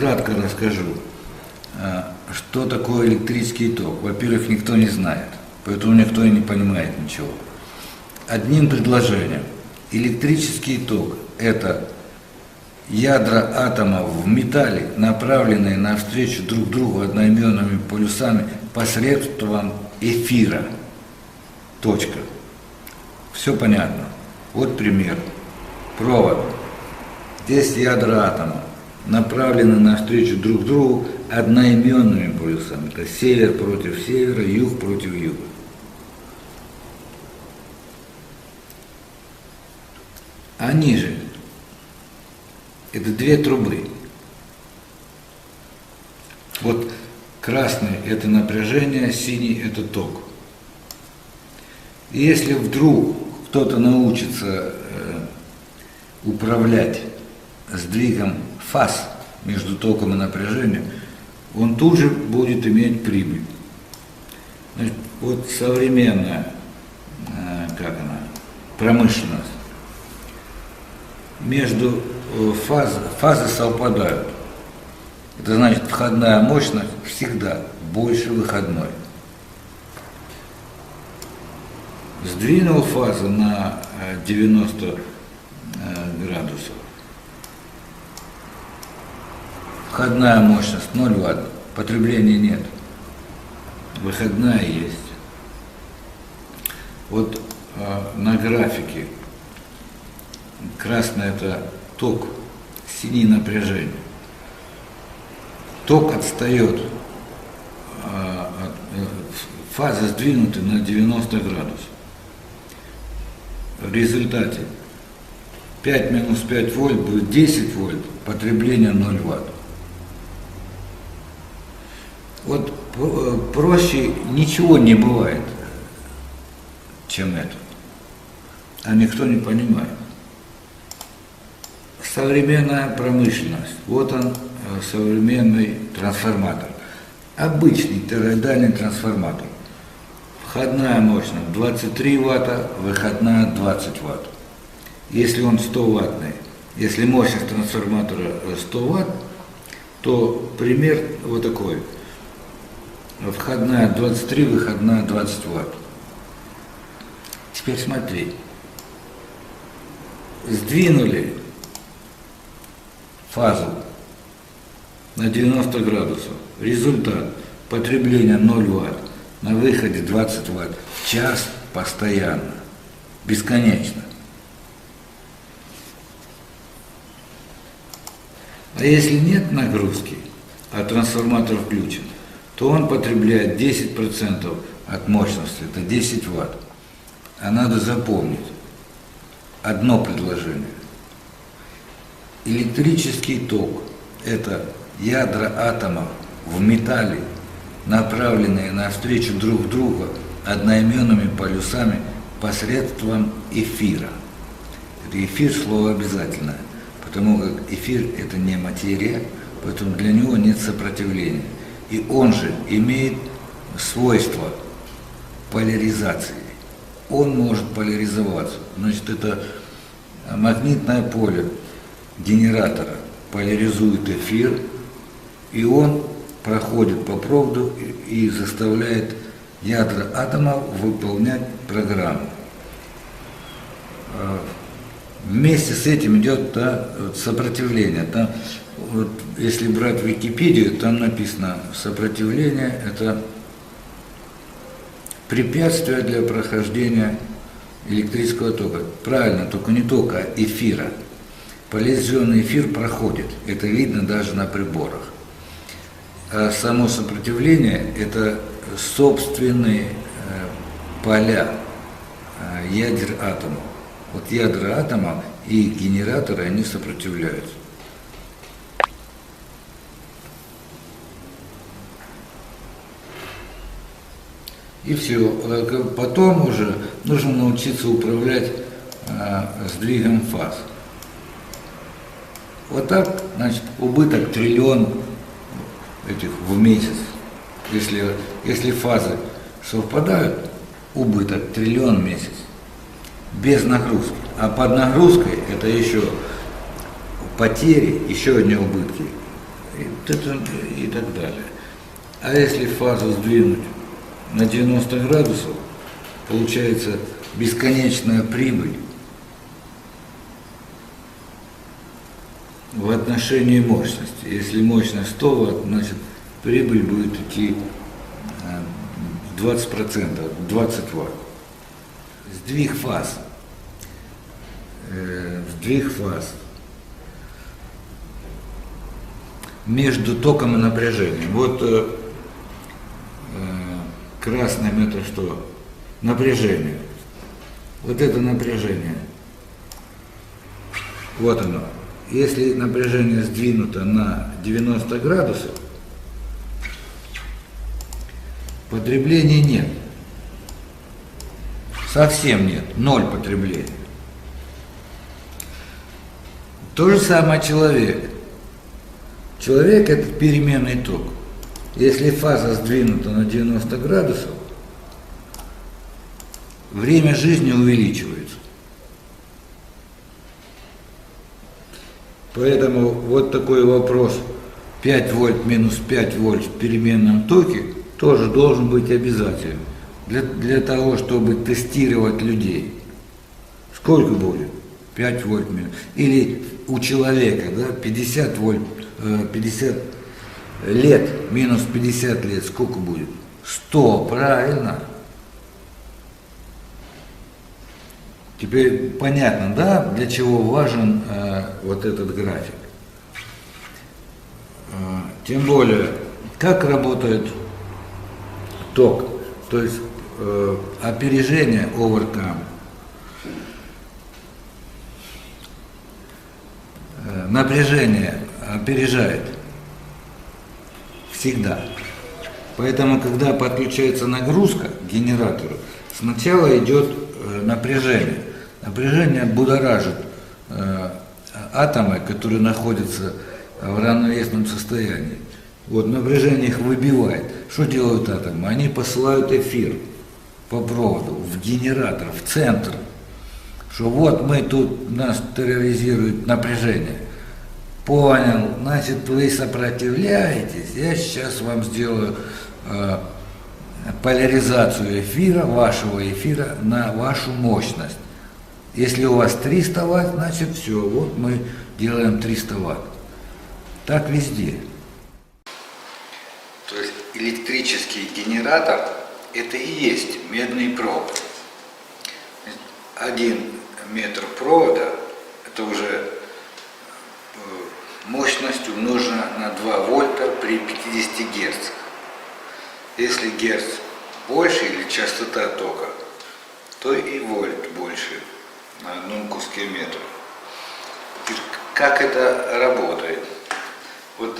кратко расскажу, что такое электрический ток. Во-первых, никто не знает, поэтому никто и не понимает ничего. Одним предложением. Электрический ток – это ядра атомов в металле, направленные навстречу друг другу одноименными полюсами посредством эфира. Точка. Все понятно. Вот пример. Провод. Здесь ядра атомов направлены навстречу друг другу одноименными полюсами. Это север против севера, юг против юга. А ниже это две трубы. Вот красный – это напряжение, синий – это ток. И если вдруг кто-то научится управлять сдвигом фаз между током и напряжением, он тут же будет иметь прибыль. Значит, вот современная промышленность. Между фазы совпадают. Это значит, входная мощность всегда больше выходной. Сдвинул фазу на 90 градусов. Входная мощность 0 Вт, потребления нет. Выходная есть. Вот на графике красный – это ток, синий – напряжение. Ток отстает, фазы сдвинуты на 90 градусов. В результате 5 минус 5 вольт будет 10 вольт, потребление 0 Вт. Вот проще ничего не бывает, чем это. А никто не понимает. Современная промышленность. Вот он, современный трансформатор. Обычный тороидальный трансформатор. Входная мощность 23 Вт, выходная 20 Вт. Если он 100 ваттный, если мощность трансформатора 100 Вт, то пример вот такой. Входная 23, выходная 20 Вт. Теперь смотри. Сдвинули фазу на 90 градусов. Результат – потребление 0 Вт, на выходе 20 Вт в час постоянно, бесконечно. А если нет нагрузки, а трансформатор включен, то он потребляет 10% от мощности, это 10 Вт. А надо запомнить одно предложение. Электрический ток – это ядра атомов в металле, направленные навстречу друг другу одноименными полюсами посредством эфира. Это эфир – слово обязательное, потому как эфир – это не материя, поэтому для него нет сопротивления. И он же имеет свойство поляризации. Он может поляризоваться. Значит, это магнитное поле генератора поляризует эфир, и он проходит по проводу и заставляет ядра атомов выполнять программу. Вместе с этим идет сопротивление. Там, вот, если брать Википедию, там написано: сопротивление – это препятствие для прохождения электрического тока. Правильно, только не тока, а эфира. Поляризованный эфир проходит, это видно даже на приборах. А само сопротивление – это собственные поля ядер атомов. Вот ядра атомов и генераторы, они сопротивляются. И все. Потом уже нужно научиться управлять сдвигом фаз. Вот так, значит, убыток триллион этих в месяц. Если фазы совпадают, убыток триллион в месяц. Без нагрузки. А под нагрузкой это еще потери, еще одни убытки. и так далее. А если фазу сдвинуть на 90 градусов, получается бесконечная прибыль в отношении мощности. Если мощность 100 Вт, значит прибыль будет идти 20%, 20 Вт. Сдвиг фаз. Между током и напряжением. Вот красным это что? Напряжение. Вот это напряжение. Вот оно. Если напряжение сдвинуто на 90 градусов, потребления нет. Совсем нет. Ноль потребления. То же самое человек. Человек – это переменный ток. Если фаза сдвинута на 90 градусов, время жизни увеличивается. Поэтому вот такой вопрос 5 вольт минус 5 вольт в переменном токе тоже должен быть обязателен для того, чтобы тестировать людей. Сколько будет? 5 вольт минус. Или у человека, да, 50 вольт, 50 лет минус 50 лет, сколько будет? 100, правильно. Теперь понятно, да, для чего важен вот этот график. Тем более, как работает ток, то есть опережение, overcome. Напряжение опережает всегда. Поэтому, когда подключается нагрузка к генератору, сначала идет напряжение. Напряжение будоражит атомы, которые находятся в равновесном состоянии. Вот напряжение их выбивает. Что делают атомы? Они посылают эфир по проводу в генератор, в центр. Что вот мы тут, нас терроризирует напряжение. Понял, значит, вы сопротивляетесь, я сейчас вам сделаю поляризацию эфира, вашего эфира на вашу мощность. Если у вас 300 Вт, значит все, вот мы делаем 300 Вт. Так везде. То есть электрический генератор – это и есть медный провод. 1 метр провода – это уже мощность умножена на 2 вольта при 50 Гц. Если Гц больше или частота тока, то и вольт больше на одном куске метра. Как это работает? Вот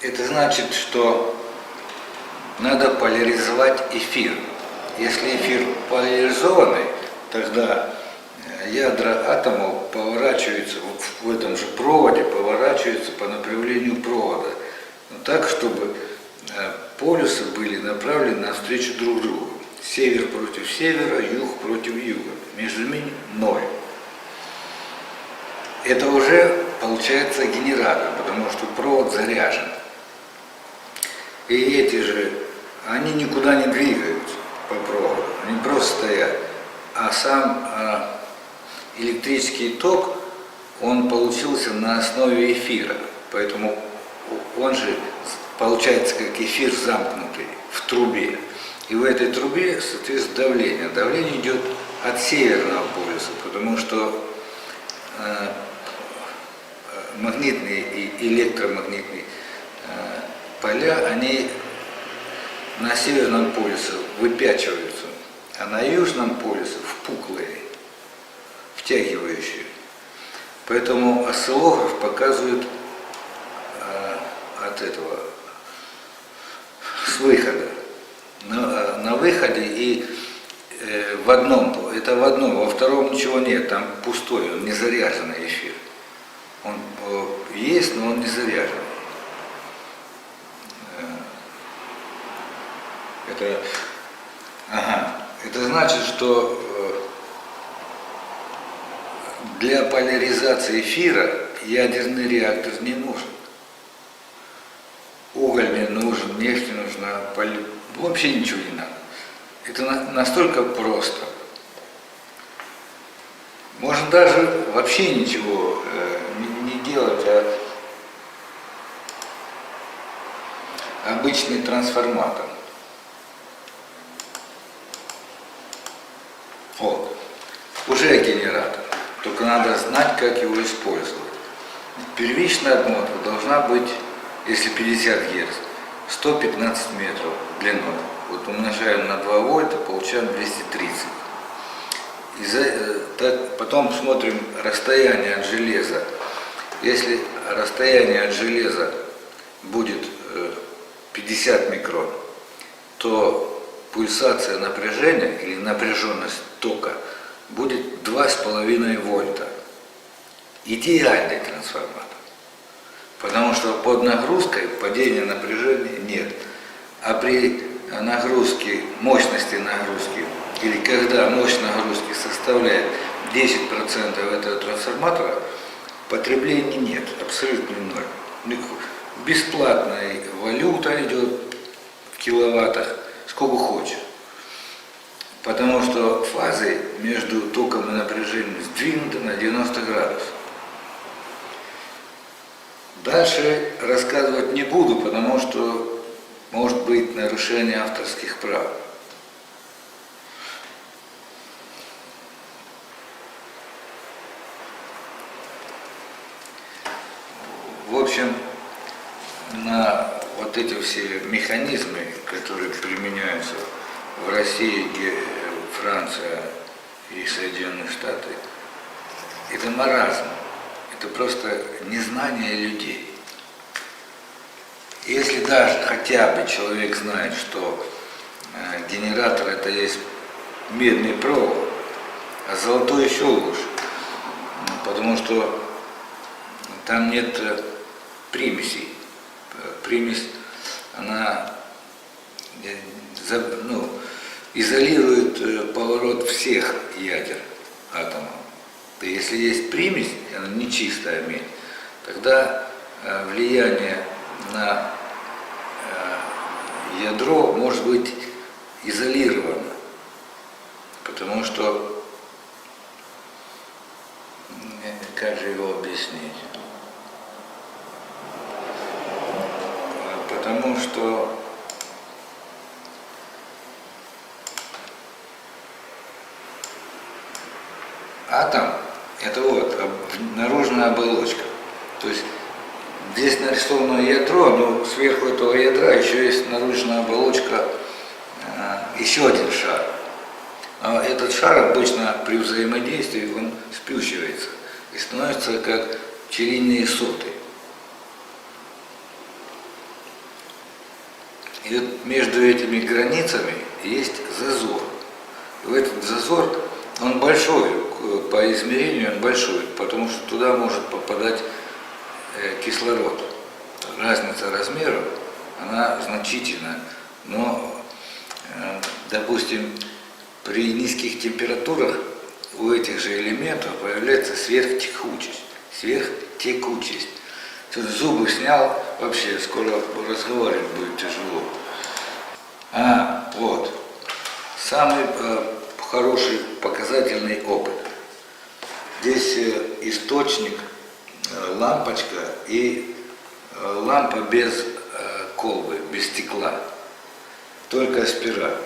это значит, что надо поляризовать эфир. Если эфир поляризованный, тогда ядра атомов поворачиваются в этом же проводе, поворачиваются по направлению провода, но так, чтобы полюсы были направлены навстречу друг другу. Север против севера, юг против юга. Между ними ноль. Это уже получается генератор, потому что провод заряжен. И эти же, они никуда не двигаются по проводу, они просто стоят. А сам электрический ток, он получился на основе эфира, поэтому он же получается как эфир замкнутый в трубе. И в этой трубе, соответственно, давление. Давление идет от северного полюса, потому что магнитные и электромагнитные поля, они на северном полюсе выпячиваются, а на южном полюсе впуклые, втягивающие. Поэтому осциллограф показывает от этого, с выхода. На выходе и в одном, это в одном, во втором ничего нет, там пустой, он не заряженный эфир. Он есть, но он не заряжен. Это значит, что Для поляризации эфира ядерный реактор не нужен. Уголь не нужен, нефть не нужна, вообще ничего не надо. Это настолько просто. Можно даже вообще ничего не делать, а обычный трансформатор. Вот. Уже генератор. Только надо знать, как его использовать. Первичная обмотка должна быть, если 50 Гц, 115 метров длиной. Вот умножаем на 2 вольта, получаем 230. Потом смотрим расстояние от железа. Если расстояние от железа будет 50 микрон, то пульсация напряжения или напряженность тока будет 2,5 вольта. Идеальный трансформатор. Потому что под нагрузкой падения напряжения нет. А при нагрузке, мощности нагрузки, или когда мощь нагрузки составляет 10% этого трансформатора, потребления нет, абсолютно ноль. Бесплатная валюта идет в киловаттах, сколько хочешь. Потому что фазы между током и напряжением сдвинуты на 90 градусов. Дальше рассказывать не буду, потому что может быть нарушение авторских прав. В общем, на вот эти все механизмы, которые применяются в России, Франция и Соединенные Штаты, это маразм, это просто незнание людей. Если даже хотя бы человек знает, что генератор это есть медный провод, а золотой еще лучше, потому что там нет примесей. Примесь, она изолирует поворот всех ядер атома. И если есть примесь, она нечистая медь, тогда влияние на ядро может быть изолировано, потому что, как же его объяснить? Потому что атом – это вот наружная оболочка. То есть здесь нарисовано ядро, но сверху этого ядра еще есть наружная оболочка, еще один шар. А этот шар обычно при взаимодействии он сплющивается и становится как пчелиные соты. И вот между этими границами есть зазор. И этот зазор, он большой, по измерению он большой, потому что туда может попадать кислород. Разница размеров, она значительна, но, допустим, при низких температурах у этих же элементов появляется сверхтекучесть. Сверхтекучесть. Зубы снял, вообще скоро разговаривать будет тяжело. Вот. Самый хороший показательный опыт. Здесь источник, лампочка и лампа без колбы, без стекла. Только спираль.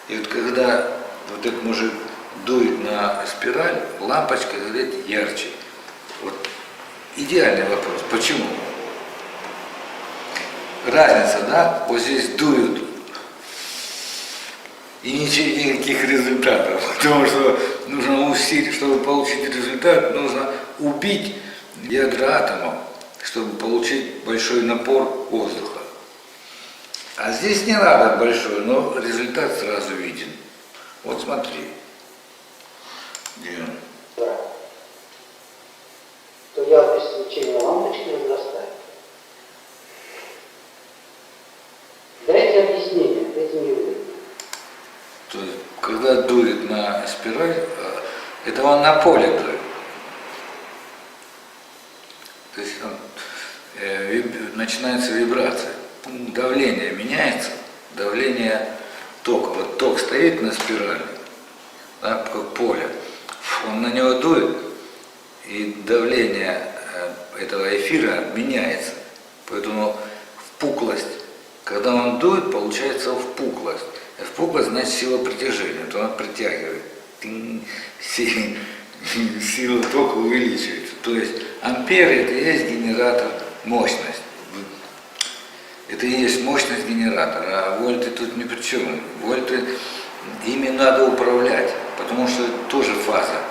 И вот когда вот этот мужик дует на спираль, лампочка горит ярче. Вот. Идеальный вопрос. Почему? Разница, да? Вот здесь дуют и никаких результатов. Потому что нужно усилить, чтобы получить результат, нужно убить ядра атомов, чтобы получить большой напор воздуха. А здесь не надо большой, но результат сразу виден. Вот смотри. Где он? То яркость свечения лампочки возрастает. Дайте объяснение этим явлениям. То есть, когда дует на спираль, это он на поле дует. начинается вибрация. Давление меняется, давление тока. Вот ток стоит на спирали, да, как поле. Он на него дует, и давление этого эфира меняется. Поэтому впуклость, когда он дует, получается впуклость. А впуклость значит сила притяжения, то он притягивает. Сила тока увеличивается. То есть ампер это и есть генератор, мощность. Это и есть мощность генератора, а вольты тут ни при чем. Вольты, ими надо управлять, потому что это тоже фаза.